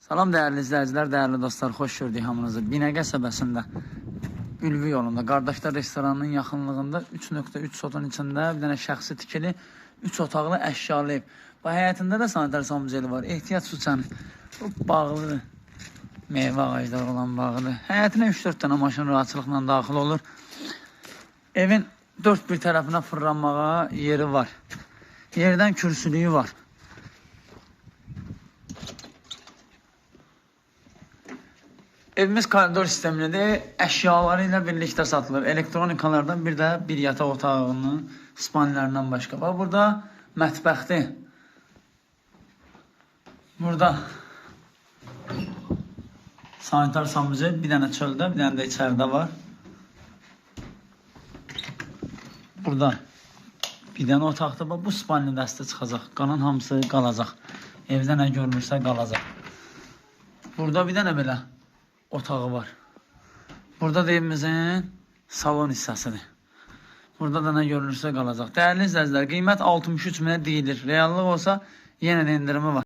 Salam dəyərli izləyicilər, dəyərli dostlar, xoş gördük hamınızı. Binəqə qəsəbəsində Ülvi yolunda, Qardaşlar restoranının yaxınlığında 3.3 sotun içində bir dənə şəxsi tikili 3 otaqlı əşyalı ev. Bu həyətində də sanitar samuceli var. Ehtiyac su çəni. Bu bağlıdır. Meyvə ağacları olan bağlıdır. Həyətinə 3-4 dənə maşın rahatçılıqla daxil olur. Evin 4 bir tərəfinə fırlanmağa yeri var. Yerdən kürsülüyü var. Evimiz koridor sistemlidir. Əşyaları ilə birlikdə satılır. Elektronikalardan bir də bir yataq otağının spanlərindən başqa. Bax, burada mətbəxdir. Burada sanitar samucu bir dənə çöldə, bir dənə də içəridə var. Burada bir dənə otaqda bax, bu spanli dəstə çıxacaq. Qalan hamısı qalacaq. Evdə nə görülürsə qalacaq. Burada bir dənə belə otağı var. Burada da evimizin salon hissəsidir. Burada da nə görülürsə qalacaq. Dəyərli izləyicilər, qiymət 63 minə deyilir. Reallıq olsa yenə də indirimi var.